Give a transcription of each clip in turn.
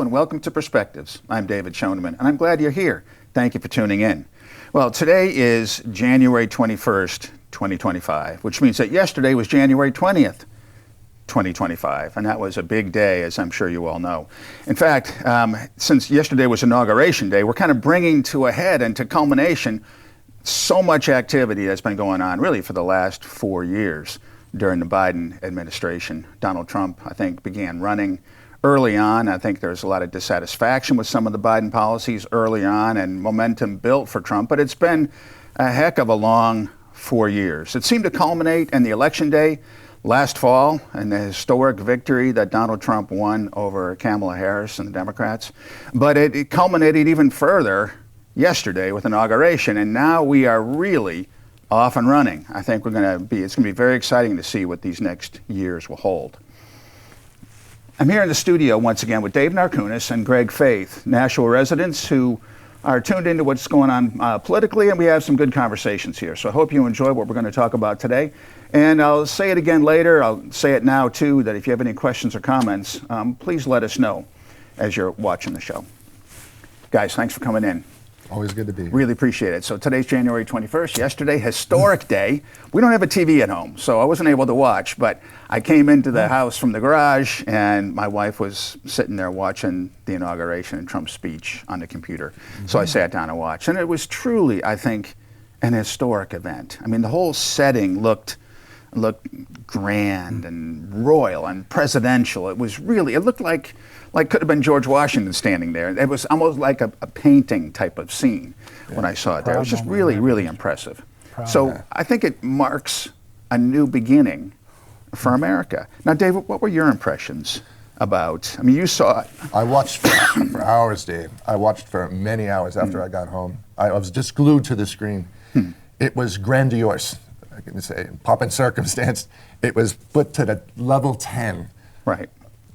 and welcome to Perspectives. I'm David Schoneman, and I'm glad you're here. Thank you for tuning in. Well, today is January 21st, 2025, which means that yesterday was January 20th, 2025, and that was a big day, as I'm sure you all know. In fact, since yesterday was Inauguration Day, we're kind of bringing to a head and to culmination so much activity that's been going on really for the last 4 years during the Biden administration. Donald Trump, I think, began running early on. I think there's a lot of dissatisfaction with some of the Biden policies early on, and momentum built for Trump, but it's been a heck of a long 4 years. It seemed to culminate in the election day last fall and the historic victory that Donald Trump won over Kamala Harris and the Democrats. But it culminated even further yesterday with inauguration, and now we are really off and running. I think it's going to be very exciting to see what these next years will hold. I'm here in the studio once again with Dave Narkunas and Greg Faith, Nashville residents who are tuned into what's going on politically, and we have some good conversations here. So I hope you enjoy what we're going to talk about today. And I'll say it again later, I'll say it now too, that if you have any questions or comments, please let us know as you're watching the show. Guys, thanks for coming in. Always good to be here. Really appreciate it. So today's January 21st, yesterday, historic day. We don't have a TV at home, so I wasn't able to watch, but I came into the house from the garage and my wife was sitting there watching the inauguration and Trump's speech on the computer. Mm-hmm. So I sat down and watched, and it was truly, I think, an historic event. I mean, the whole setting looked grand and royal and presidential. It looked like could have been George Washington standing there. It was almost like a painting type of scene when I saw it there. It was just really, really impressive. So I think it marks a new beginning for America. Now, David, what were your impressions about, I mean, you saw it. I watched for hours, Dave. I watched for many hours after I got home. I was just glued to the screen. It was grandiose, I can say, pomp and circumstance. It was put to the level 10. Right.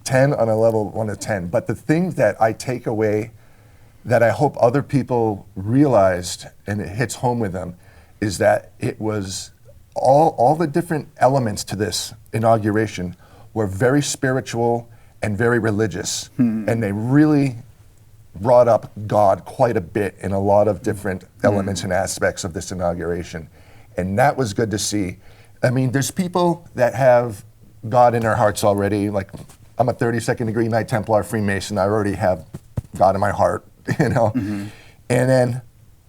10 on a level 1 to 10. But the thing that I take away that I hope other people realized, and it hits home with them, is that it was all the different elements to this inauguration were very spiritual and very religious. And they really brought up God quite a bit in a lot of different elements and aspects of this inauguration. And that was good to see. I mean, there's people that have God in their hearts already, like I'm a 32nd degree Knight Templar Freemason. I already have God in my heart, you know. And then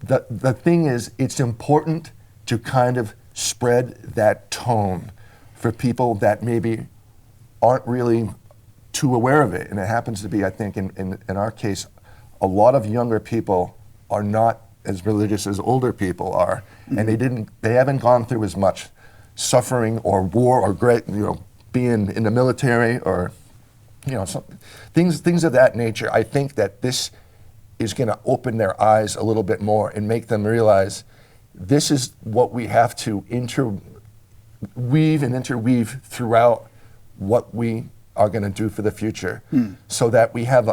the thing is, it's important to kind of spread that tone for people that maybe aren't really too aware of it. And it happens to be, I think, in our case, a lot of younger people are not as religious as older people are, and they haven't gone through as much suffering or war or being in the military or things of that nature. I think that this is going to open their eyes a little bit more and make them realize this is what we have to interweave throughout what we are going to do for the future, so that we have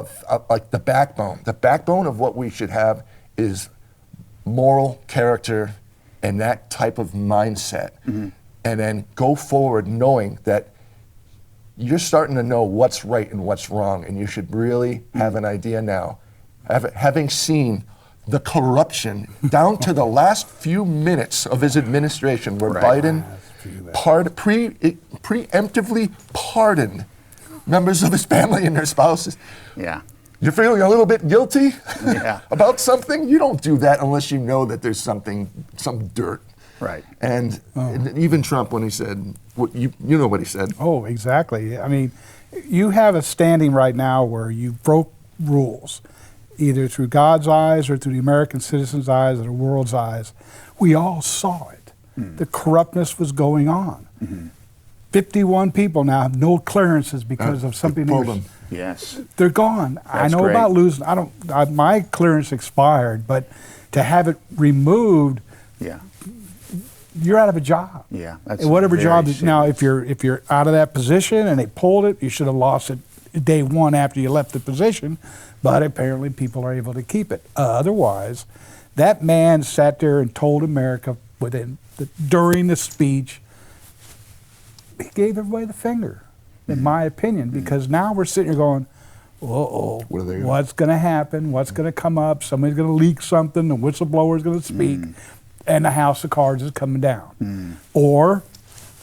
like the backbone. The backbone of what we should have is moral character and that type of mindset, and then go forward knowing that you're starting to know what's right and what's wrong, and you should really have an idea now. Having seen the corruption down to the last few minutes of his administration, where Biden preemptively pardoned members of his family and their spouses. Yeah. You're feeling a little bit guilty about something? You don't do that unless you know that there's some dirt. Right. And even Trump, when he said, you know what he said. Oh, exactly. I mean, you have a standing right now where you broke rules, either through God's eyes or through the American citizens' eyes or the world's eyes. We all saw it. The corruptness was going on. 51 people now have no clearances because of something. Yes. They're gone. I know about losing. My clearance expired, but to have it removed, you're out of a job. Yeah, that's and whatever job. serious. Now, if you're out of that position and they pulled it, you should have lost it day one after you left the position. But apparently, people are able to keep it. Otherwise, that man sat there and told America during the speech, he gave everybody the finger, in my opinion, because now we're sitting here going, What are they gonna- what's going to happen? What's going to come up? Somebody's going to leak something. The whistleblower's going to speak, and the house of cards is coming down. Or,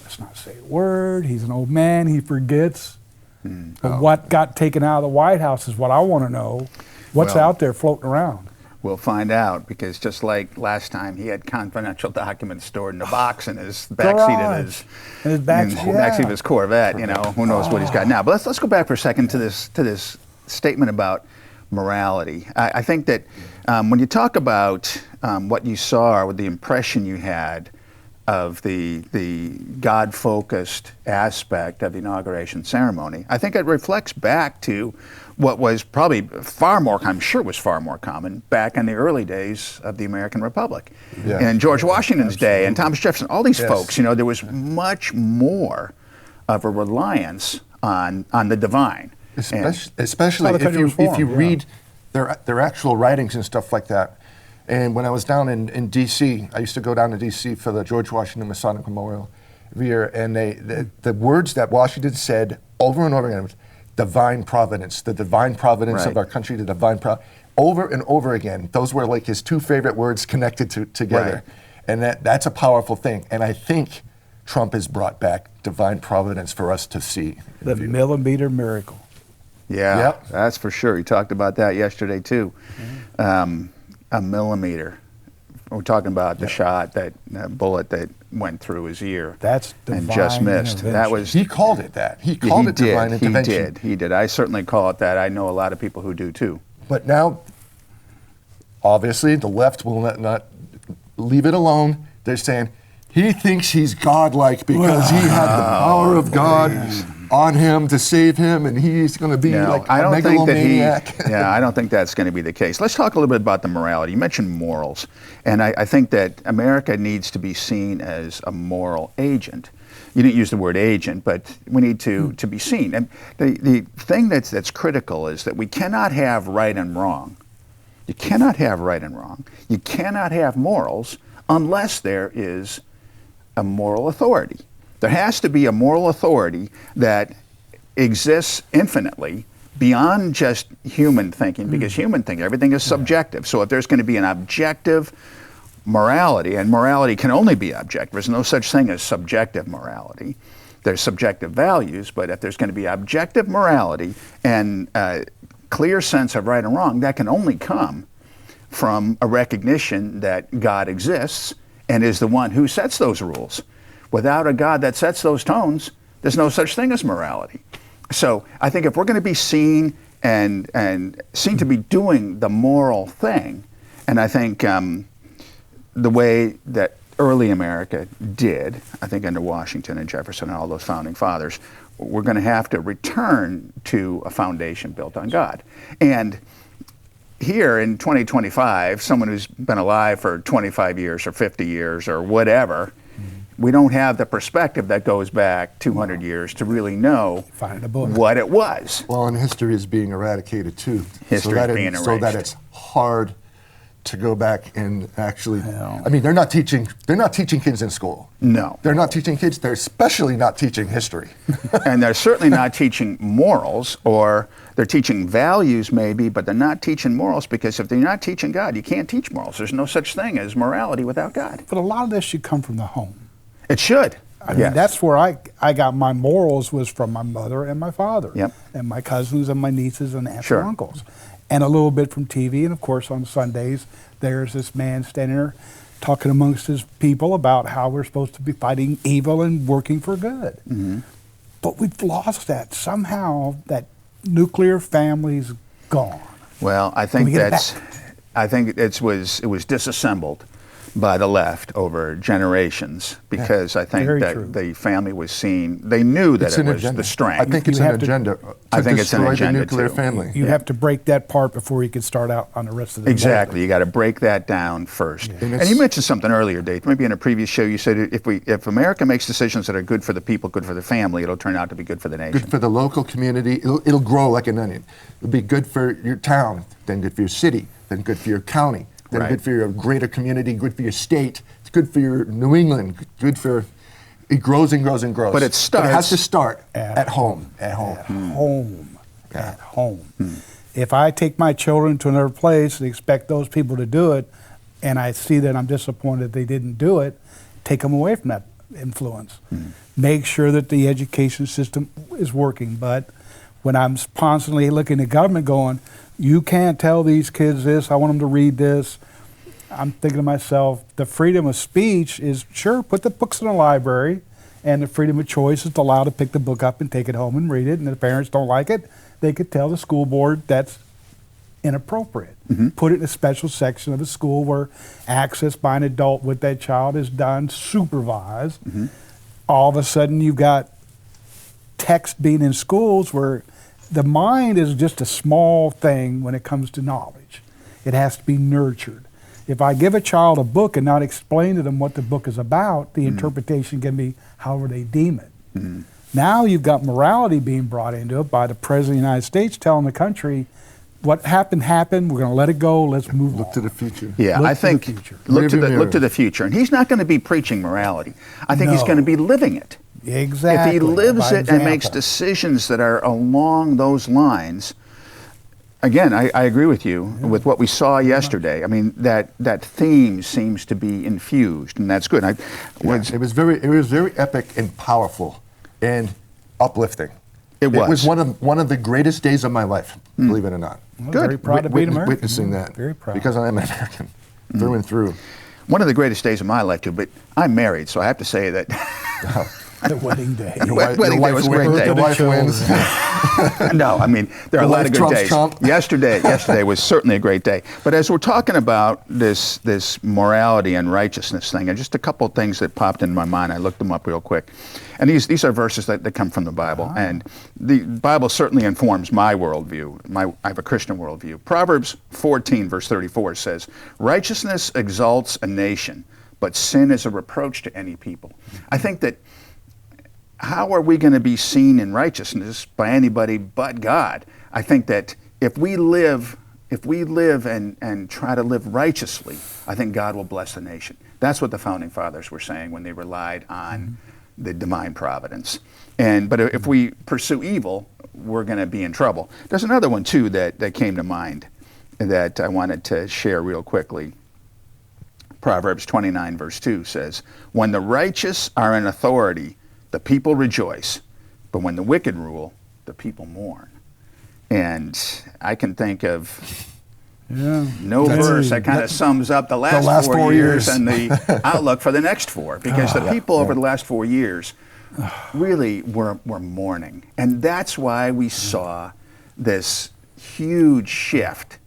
let's not say a word. He's an old man. He forgets. But what got taken out of the White House is what I want to know. What's Well, out there floating around? We'll find out, because just like last time, he had confidential documents stored in a box in his backseat of his, In his backseat of his Corvette. You know, who knows what he's got now? But let's go back for a second to this statement about morality. I think that when you talk about what you saw, or the impression you had of the God-focused aspect of the inauguration ceremony, I think it reflects back to what was probably far more, I'm sure it was far more common back in the early days of the American Republic. Yeah. And George Washington's day and Thomas Jefferson, all these Yes. folks, you know, there was much more of a reliance on the divine. Especially How the if country you, was if you formed, yeah. read their actual writings and stuff like that. And when I was down in D.C., I used to go down to D.C. for the George Washington Masonic Memorial every year, and the words that Washington said over and over again was divine providence, the divine providence of Right. our country, the divine over and over again. Those were like his two favorite words connected together. Right. And that's a powerful thing. And I think Trump has brought back divine providence for us to see. The millimeter miracle. Yeah, Yep. that's for sure. He talked about that yesterday too. A millimeter. We're talking about the shot, that bullet that went through his ear. That's and divine just missed. That intervention. was He called it that. He called it divine intervention. He did. I certainly call it that. I know a lot of people who do too. But now, obviously, the left will not leave it alone. They're saying he thinks he's godlike because he had the power of God on him to save him, and he's going to be like I a don't think that megalomaniac. I don't think that's going to be the case. Let's talk a little bit about the morality. You mentioned morals, and I think that America needs to be seen as a moral agent. You didn't use the word agent, but we need to be seen. And the thing that's critical is that we cannot have right and wrong. You cannot have right and wrong. You cannot have morals unless there is a moral authority. There has to be a moral authority that exists infinitely beyond just human thinking, because human thinking, everything is subjective. So if there's going to be an objective morality, and morality can only be objective, there's no such thing as subjective morality. There's subjective values, but if there's going to be objective morality and a clear sense of right and wrong, that can only come from a recognition that God exists and is the one who sets those rules. Without a God that sets those tones, there's no such thing as morality. So I think if we're going to be seen and seen to be doing the moral thing, and I think the way that early America did, I think under Washington and Jefferson and all those founding fathers, we're going to have to return to a foundation built on God. And here in 2025, someone who's been alive for 25 years or 50 years or whatever, we don't have the perspective that goes back 200 years to really know Find a book. what it was. Well, and history is being eradicated too. History is being so that erased. it's hard to go back and actually. Yeah. I mean, they're not teaching kids in school. No. They're not teaching kids. They're especially not teaching history. And they're certainly not teaching morals, or they're teaching values maybe, but they're not teaching morals, because if they're not teaching God, you can't teach morals. There's no such thing as morality without God. But a lot of this should come from the home. It should. I mean, that's where I got my morals, was from my mother and my father, Yep. and my cousins and my nieces and aunts Sure. and uncles, and a little bit from TV. And of course, on Sundays, there's this man standing there talking amongst his people about how we're supposed to be fighting evil and working for good. Mm-hmm. But we've lost that. Somehow that nuclear family's gone. Well, I Can think we get it that's. back? I think it was disassembled by the left over generations, because I think Very that true. the family was seen. They knew that It's it an was agenda. the strength. I think it's You an have to- agenda. I think it's an destroy agenda, the nuclear too. family. You have to break that part before you can start out on the rest of the Exactly. You got to break that down first. And And you mentioned something earlier, Dave. Maybe in a previous show, you said if America makes decisions that are good for the people, good for the family, it'll turn out to be good for the nation. Good for the local community. It'll grow like an onion. It'll be good for your town, then good for your city, then good for your county, then Right. good for your greater community, good for your state. It's good for your New England. Good for. It grows and grows and grows. But it But it starts has to start at at home. At home. home. at home. If I take my children to another place and expect those people to do it, and I see that I'm disappointed they didn't do it, take them away from that influence. Make sure that the education system is working. But when I'm constantly looking at government going, you can't tell these kids this, I want them to read this, I'm thinking to myself, the freedom of speech is, sure, put the books in the library, and the freedom of choice is allowed to pick the book up and take it home and read it, and if the parents don't like it, they could tell the school board that's inappropriate. Put it in a special section of the school where access by an adult with that child is done, supervised. All of a sudden you've got text being in schools where the mind is just a small thing when it comes to knowledge. It has to be nurtured. If I give a child a book and not explain to them what the book is about, the interpretation can be however they deem it. Now you've got morality being brought into it by the President of the United States telling the country, what happened, we're going to let it go, let's move on. Look to the future. Yeah, Look I to think the future. look to the future. And he's not going to be preaching morality. I think he's No. going to be living it. Exactly. If he lives by it and makes example. decisions that are along those lines, again, I agree with you with what we saw yesterday. I mean, that theme seems to be infused, and that's good. It was very epic and powerful and uplifting. It was. It was one of the greatest days of my life, believe it or not. I'm Good. very proud to be an American. Witnessing that. Very proud. Because I am an American, through and through. one of the greatest days of my life, too, but I'm married, so I have to say that The wedding day. Wedding day was a great day. Your wife wins. no, I mean, there are a The lot of life good trumps days. Trump. Yesterday was certainly a great day. But as we're talking about this morality and righteousness thing, and just a couple of things that popped in my mind, I looked them up real quick. And these are verses that come from the Bible. And the Bible certainly informs my worldview. I have a Christian worldview. Proverbs 14, verse 34 says, "Righteousness exalts a nation, but sin is a reproach to any people." I think that how are we going to be seen in righteousness by anybody but God? I think that if we live and try to live righteously, I think God will bless the nation. That's what the founding fathers were saying when they relied on the divine providence. But if we pursue evil, we're going to be in trouble. There's another one too that came to mind that I wanted to share real quickly. Proverbs 29 verse 2 says, "When the righteous are in authority, the people rejoice, but when the wicked rule, the people mourn." And I can think of no verse that kind of sums up the last 4 years and the outlook for the next 4, because the people over the last 4 years really were mourning. And that's why we saw this huge shift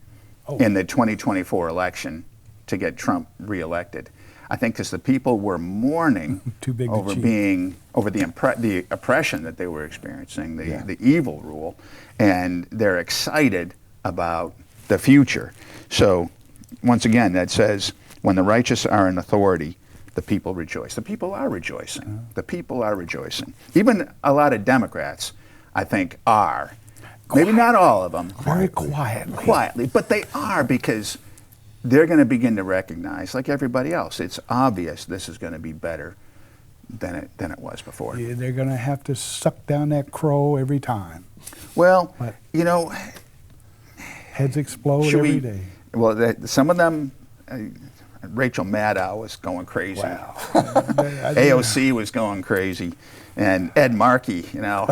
in the 2024 election to get Trump reelected. I think because the people were mourning Too big to over cheat. over the oppression that they were experiencing, the evil rule, and they're excited about the future. So once again, that says, when the righteous are in authority, the people rejoice. The people are rejoicing. The people are rejoicing. Even a lot of Democrats, I think, are. Maybe not all of them. Very quietly. Quietly, but they are, because they're going to begin to recognize, like everybody else, it's obvious this is going to be better than it was before. Yeah, they're going to have to suck down that crow every time. Well, But- you know, Heads explode should every we? day. Well, some of them. Rachel Maddow was going crazy. Wow. AOC was going crazy, and Ed Markey, you know,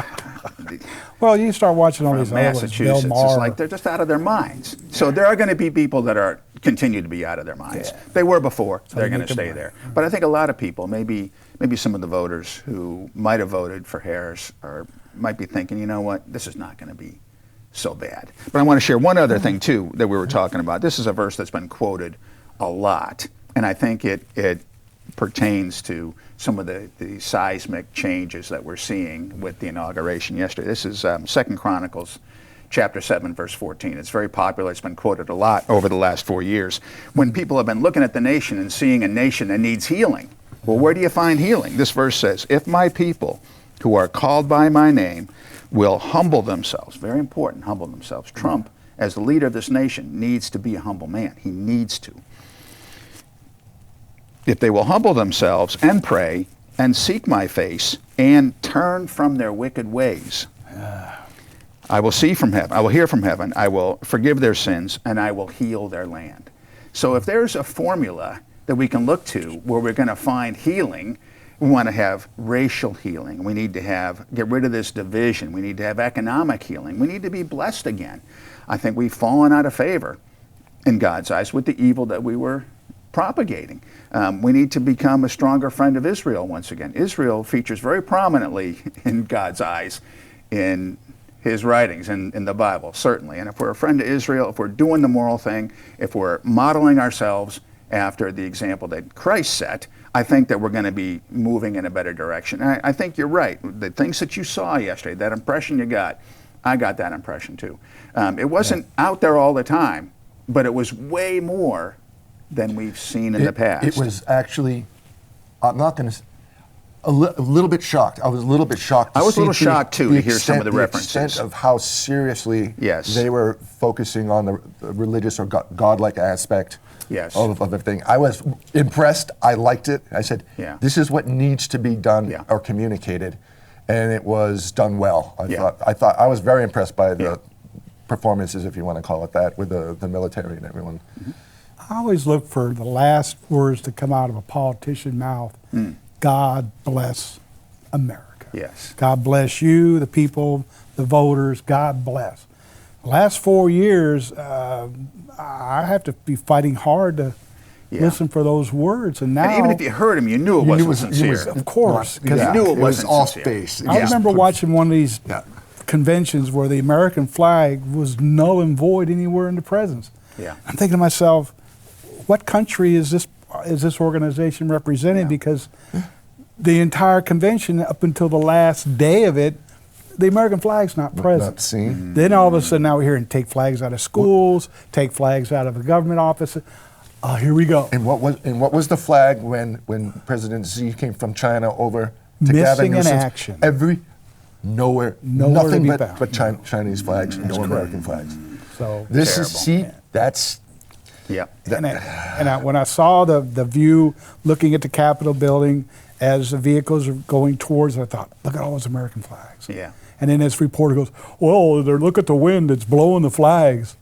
Well, you start watching all from these other ones, Bill Massachusetts, Maher. it's like they're just out of their minds. So there are going to be people that continue to be out of their minds. Yeah. They were before. They're they going make to them stay right. there. But I think a lot of people, maybe some of the voters who might have voted for Harris, or might be thinking, you know what, this is not going to be so bad. But I want to share one other thing too that we were talking about. This is a verse that's been quoted a lot, and I think it pertains to some of the seismic changes that we're seeing with the inauguration yesterday. This is 2 Chronicles chapter 7, verse 14. It's very popular. It's been quoted a lot over the last 4 years. When people have been looking at the nation and seeing a nation that needs healing, well, where do you find healing? This verse says, "If my people who are called by my name will humble themselves," very important, humble themselves. Trump, as the leader of this nation, needs to be a humble man. He needs to. "If they will humble themselves and pray and seek my face and turn from their wicked ways." I will see from heaven, I will hear from heaven, I will forgive their sins, and I will heal their land. So if there's a formula that we can look to where we're going to find healing, we want to have racial healing. We need to get rid of this division. We need to have economic healing. We need to be blessed again. I think we've fallen out of favor in God's eyes with the evil that we were propagating. We need to become a stronger friend of Israel once again. Israel features very prominently in God's eyes in his writings in the Bible, certainly. And if we're a friend to Israel, if we're doing the moral thing, if we're modeling ourselves after the example that Christ set, I think that we're going to be moving in a better direction. And I think you're right. The things that you saw yesterday, that impression you got, I got that impression too. It wasn't out there all the time, but it was way more than we've seen in the past. It was actually, I'm not going to, a little bit shocked. I was a little bit shocked. I was a little shocked too to hear some of the references. The extent of how seriously Yes. they were focusing on the religious or godlike aspect Yes. of everything. I was impressed. I liked it. I said, Yeah. this is what needs to be done Yeah. or communicated. And it was done well. Yeah. I thought I was very impressed by the Yeah. performances, if you want to call it that, with the military and everyone. I always look for the last words to come out of a politician's mouth. God bless America. Yes. God bless you, the people, the voters. God bless. The last 4 years, I have to be fighting hard to listen for those words. And now, And even if you heard him, you knew it wasn't sincere. of course, because You knew it was wasn't off sincere. base. I remember watching one of these Yeah. conventions where the American flag was null and void anywhere in the presence. Yeah. I'm thinking to myself, what country is this organization representing? Yeah. Because the entire convention, up until the last day of it, the American flag's not present. Not seen. Then all of a sudden, now we're hearing take flags out of schools, take flags out of the government offices. Oh, here we go. And what was the flag when President Xi came from China over to Gavin Missing in Newsom's? action. Nowhere Nowhere to nothing be but found. Chinese flags, no American flags. So This Terrible. is see, that's Yeah. when I saw the view looking at the Capitol building as the vehicles are going towards it, I thought, look at all those American flags. Yeah. And then this reporter goes, well, look at the wind, it's blowing the flags.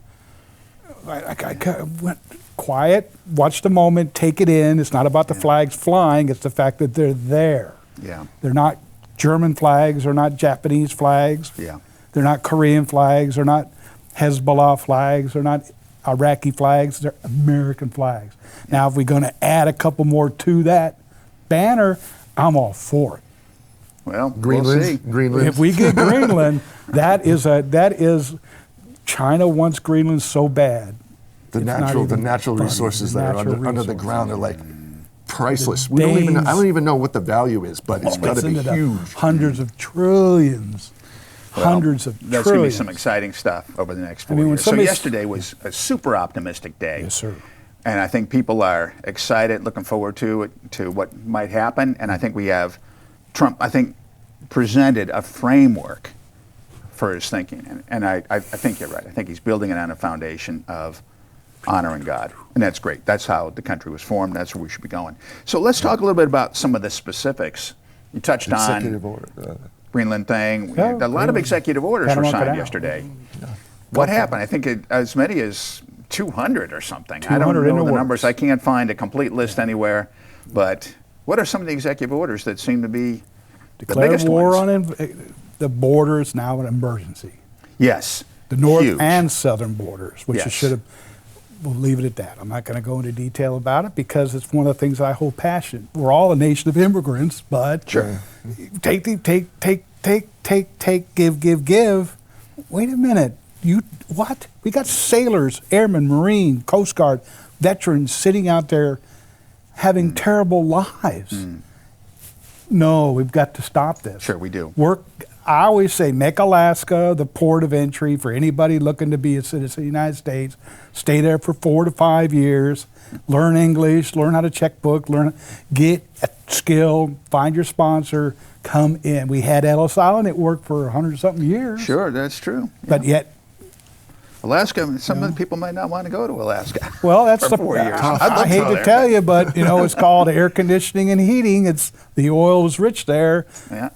I went quiet, watch the moment, take it in. It's not about the flags flying, it's the fact that they're there. Yeah. They're not German flags, they're not Japanese flags. Yeah. They're not Korean flags, they're not Hezbollah flags, they're not Iraqi flags, they're American flags. Now, if we're going to add a couple more to that banner, I'm all for it. Well, we'll see. Greenland. If we get Greenland, that is China wants Greenland so bad. the it's not natural even funny. resources The that are natural under the resources. ground are like priceless. The I don't even know what the value is, but it's got to be into the huge. hundreds of trillions. Well, Hundreds of That's trillions. going to be some exciting stuff over the next 4 mean, when years. So somebody's- yesterday was a super optimistic day. Yes, sir. And I think people are excited, looking forward to what might happen. And I think we have Trump, I think, presented a framework for his thinking. And I think you're right. I think he's building it on a foundation of honoring God. And that's great. That's how the country was formed. That's where we should be going. So let's talk a little bit about some of the specifics. You touched Executive on order. Greenland thing. Yeah, A lot of Greenland. executive orders were Panama signed Canal. yesterday. What happened? I think as many as 200 or something. I don't 200 in know the the numbers. works. I can't find a complete list anywhere. But what are some of the executive orders that seem to be the Declare biggest war ones? on the border is now an emergency. Yes. The north Huge. and southern borders, which Yes. it should have. We'll leave it at that. I'm not going to go into detail about it because it's one of the things I hold passionate. We're all a nation of immigrants, but Sure. take, give. Wait a minute. You what? We got sailors, airmen, Marine, Coast Guard, veterans sitting out there having terrible lives. No, we've got to stop this. Sure, we do. I always say make Alaska the port of entry for anybody looking to be a citizen of the United States. Stay there for 4 to 5 years, learn English, learn how to check book, get a skill, find your sponsor, come in. We had Ellis Island, it worked for 100-something years. Sure, that's true. But yet, Alaska, some of the people might not want to go to Alaska. well, that's For the 4 years. I, I'd love I to hate go to there. tell you, but it's called air conditioning and heating. It's the oil was rich there. Yeah.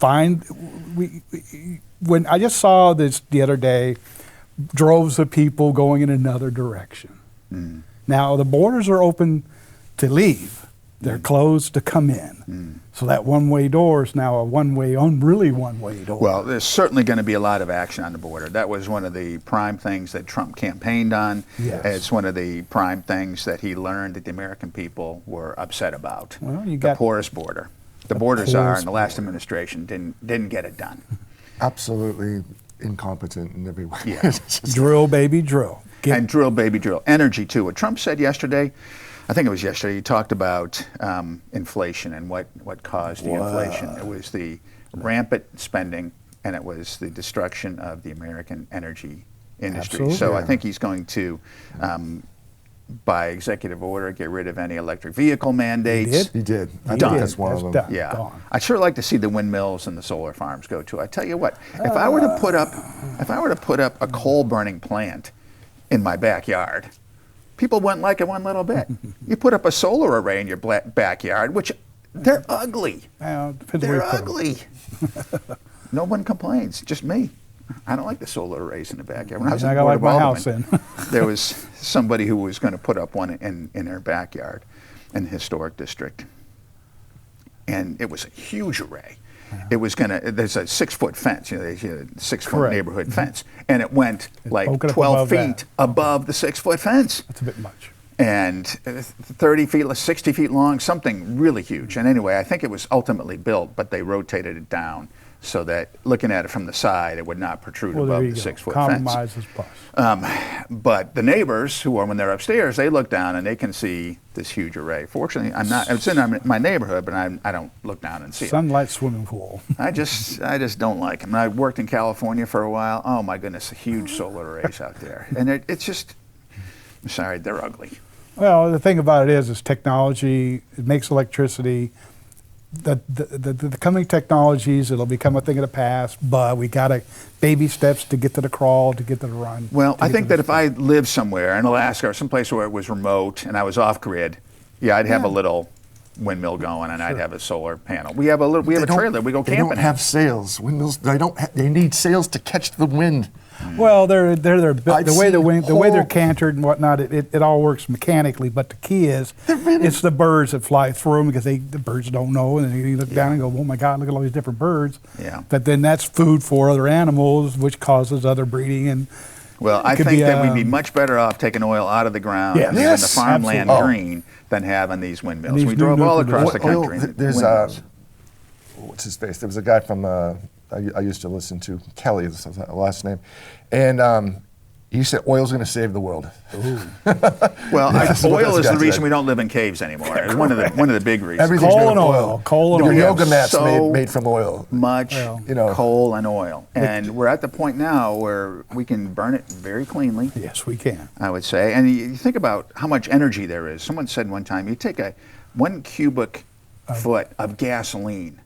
when I just saw this the other day, droves of people going in another direction. Now the borders are open to leave; they're closed to come in. So that one-way door is now a really one-way door. Well, there's certainly going to be a lot of action on the border. That was one of the prime things that Trump campaigned on. Yes. It's one of the prime things that he learned that the American people were upset about. Well, you the got porous border. The border czar porous in the last administration didn't get it done. Absolutely incompetent in every way. Yeah. drill, baby, drill. And drill, baby, drill. Energy, too. What Trump said yesterday, I think it was yesterday, he talked about inflation and what caused the inflation. It was the rampant spending, and it was the destruction of the American energy industry. Absolutely. So I think he's going to, by executive order, get rid of any electric vehicle mandates. He did. I He think did. that's one of them. Done. Yeah, Gone. I'd sure like to see the windmills and the solar farms go too. I tell you what, if I were to put up a coal burning plant in my backyard, people wouldn't like it one little bit. You put up a solar array in your backyard, which they're ugly. Well, depends where They're you put 'em. ugly. No one complains, just me. I don't like the solar arrays in the backyard. When I was I at gotta Board like of my house Aldermen, there was somebody who was going to put up one in their backyard in the historic district. And it was a huge array. It was there's a 6-foot fence, there's a 6-foot Correct. neighborhood fence. And it went like poking up 12 above feet that. above the 6-foot fence. That's a bit much. And 30 feet, 60 feet long, something really huge. And anyway, I think it was ultimately built, but they rotated it down so that looking at it from the side, it would not protrude Well, there above you the go. 6-foot fence. Compromise is plus. But the neighbors, who are when they're upstairs, they look down and they can see this huge array. Fortunately, it's in my neighborhood, but I don't look down and see it. Sunlight swimming pool. I just don't like them. I worked in California for a while. Oh my goodness, huge solar arrays out there, and it's just, I'm sorry, they're ugly. Well, the thing about it is technology. It makes electricity. The coming technologies, it'll become a thing of the past, but we got to baby steps to get to the crawl, to get to the run. Well, I think that if I lived somewhere in Alaska or someplace where it was remote and I was off grid, I'd have a little windmill going and I'd have a solar panel. We have a trailer. We go They camping. don't have sails. Windmills. They need sails to catch the wind. Well, they're built, I've the way they're seen cantered and whatnot. It all works mechanically, but the key is really- it's the birds that fly through them because the birds don't know, and you look down and go, oh my God, look at all these different birds. Yeah. But then that's food for other animals, which causes other breeding and. Well, I could think be, that we'd be much better off taking oil out of the ground Yes. and leaving the Yes, farmland absolutely. green than having these windmills. These We new drove all nuclear across the Oil, country. there's windmills. what's his face? There was a guy from I used to listen to Kelly, that's his last name, and he said oil's going to save the world. Well, That's what oil this is the guy reason said. we don't live in caves anymore. It's one of the big reasons. Everything's Coal made and of oil. Coal and Your oil. yoga mats So made from oil. Much Well, coal and oil, and we're at the point now where we can burn it very cleanly. Yes, we can. I would say, and you think about how much energy there is. Someone said one time, you take 1 cubic foot of gasoline,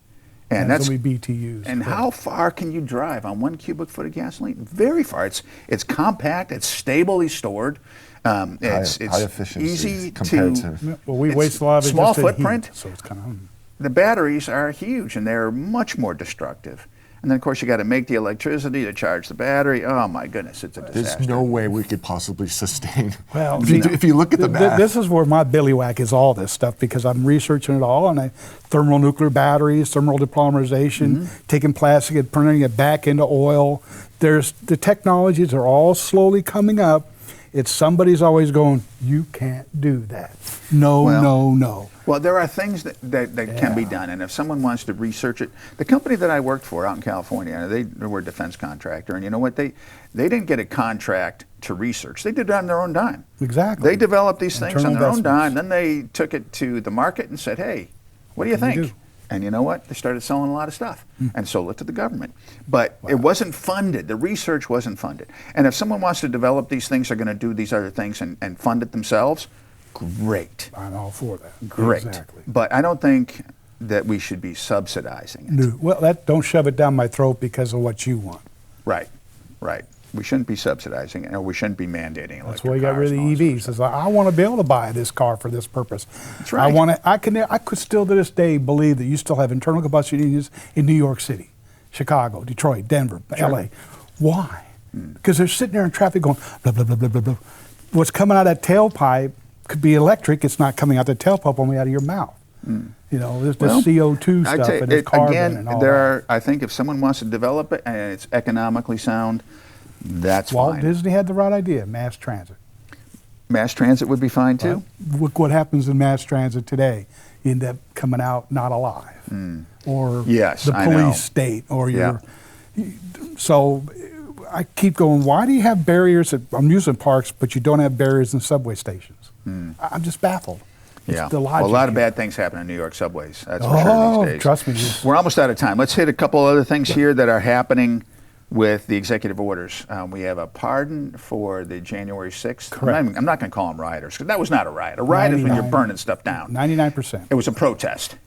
and that's how many BTUs. and how far can you drive on 1 cubic foot of gasoline? Very far. It's compact. It's stably stored. It's high efficiency easy compared to. to- Well, we it's waste a lot of it small just in heat, footprint. so it's kind of. The batteries are huge, and they're much more destructive. And then, of course, you got to make the electricity to charge the battery. Oh my goodness, it's a disaster. There's no way we could possibly sustain. Well, if you look at the math. This is where my billywhack is all this stuff because I'm researching it all and thermonuclear batteries, thermal depolymerization, taking plastic and turning it back into oil. There's the technologies are all slowly coming up. It's somebody's always going, you can't do that. No, Well, no. Well, there are things that can be done, and if someone wants to research it, the company that I worked for out in California, they were a defense contractor, and you know what? They didn't get a contract to research. They did it on their own dime. Exactly. They developed these things Internal on their own dime, investments. then they took it to the market and said, hey, what do you can we think? do? And you know what? They started selling a lot of stuff and sold it to the government. But it wasn't funded. The research wasn't funded. And if someone wants to develop these things, they're going to do these other things and fund it themselves, great. I'm all for that. Great. Exactly. But I don't think that we should be subsidizing it. No. Well, don't shove it down my throat because of what you want. Right. We shouldn't be subsidizing it, or we shouldn't be mandating electric That's why you got rid of cars and all the that EVs. It's like, I want to be able to buy this car for this purpose. That's right. I could still to this day believe that you still have internal combustion engines in New York City. Chicago, Detroit, Denver, LA. Why? Because they're sitting there in traffic going blah, blah, blah, blah, blah, blah. What's coming out of that tailpipe could be electric. It's not coming out the tailpipe, only out of your mouth. You know, there's the CO2 stuff and the carbon again, and all there that. are, I think if someone wants to develop it and it's economically sound, that's Walt fine. Disney had the right idea, mass transit. Mass transit would be fine too. Look what happens in mass transit today. You end up coming out not alive. Or Yes, the I know. police state. Or So I keep going, why do you have barriers at amusement parks, but you don't have barriers in subway stations? I'm just baffled. Yeah, The well, a logic lot of here. bad things happen in New York subways. That's for sure these days. Trust me. We're almost out of time. Let's hit a couple other things here that are happening with the executive orders. We have a pardon for the January 6th. Correct. I'm not going to call them rioters because that was not a riot. A riot is when you're 99. burning stuff down. 99%. It was a protest.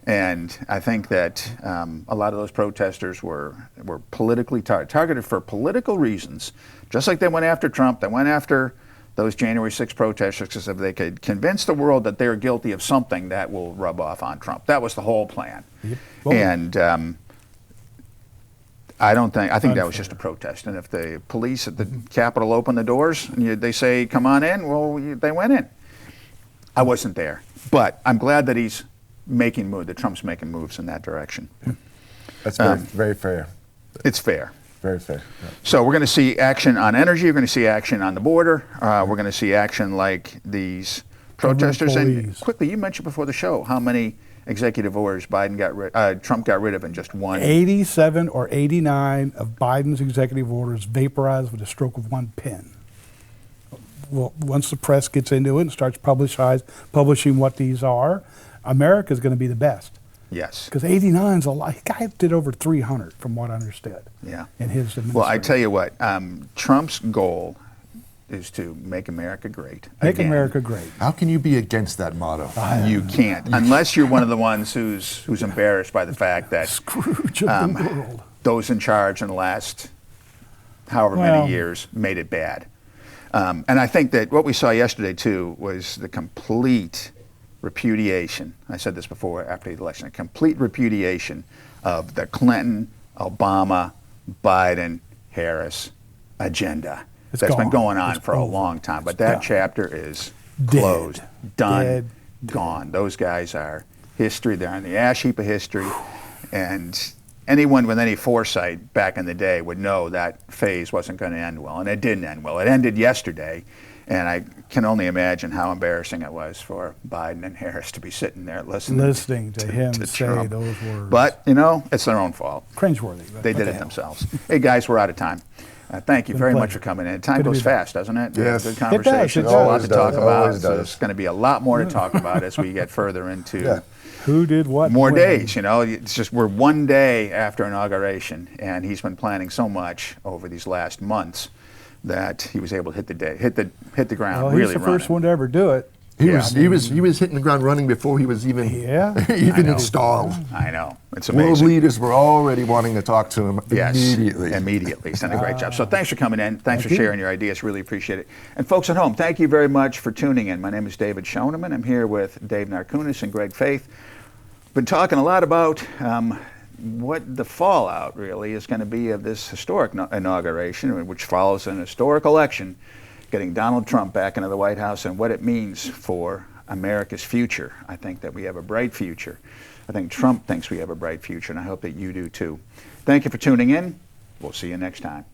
And I think that a lot of those protesters were politically targeted for political reasons. Just like they went after Trump, they went after those January 6 protesters because if they could convince the world that they're guilty of something, that will rub off on Trump. That was the whole plan. Yep. And I think that was just a protest. And if the police at the Capitol open the doors and they say, come on in, well, they went in. I wasn't there. But I'm glad that he's making moves, that Trump's making moves in that direction. That's very, very fair. It's fair. Very fair. Yeah. So we're going to see action on energy. We're going to see action on the border. We're going to see action like these protesters. And employees. quickly, you mentioned before the show how many executive orders Trump got rid of in just one. 87 or 89 of Biden's executive orders vaporized with a stroke of one pen. Well, once the press gets into it and starts publishing what these are, America's going to be the best. Yes. Because 89 is a lot. The guy did over 300, from what I understood. Yeah. In his administration. Well, I tell you what, Trump's goal is to make America great. Make again. America great. How can you be against that motto? You can't, unless you're one of the ones who's embarrassed by the fact that Scrooge of the world. those in charge in the last however many years made it bad. And I think that what we saw yesterday too was the complete repudiation. I said this before after the election, a complete repudiation of the Clinton, Obama, Biden, Harris agenda that's been going on for a long time. But that chapter is closed, done, gone. Those guys are history. They're on the ash heap of history. And anyone with any foresight back in the day would know that phase wasn't going to end well. And it didn't end well. It ended yesterday. And I can only imagine how embarrassing it was for Biden and Harris to be sitting there listening to him say Trump. those words. But, it's their own fault. Cringeworthy. But They did it themselves. Hey, guys, we're out of time. Thank you very much for coming in. Time goes fast, doesn't it? Yes. Good conversation. It A lot does. to talk about. Always So does. there's going to be a lot more to talk about as we get further into Who did what? more when? days. It's just we're one day after inauguration, and he's been planning so much over these last months that he was able to hit the ground Well, really he's the running. first one to ever do it. He was hitting the ground running before he was even even installed. I know. It's World amazing. leaders were already wanting to talk to him immediately. Immediately. He's done a great job. So thanks for coming in. Thanks for sharing your ideas. Really appreciate it. And folks at home, thank you very much for tuning in. My name is David Schoneman. I'm here with Dave Narkunas and Greg Faith. Been talking a lot about what the fallout really is going to be of this historic inauguration, which follows an historic election, getting Donald Trump back into the White House, and what it means for America's future. I think that we have a bright future. I think Trump thinks we have a bright future, and I hope that you do too. Thank you for tuning in. We'll see you next time.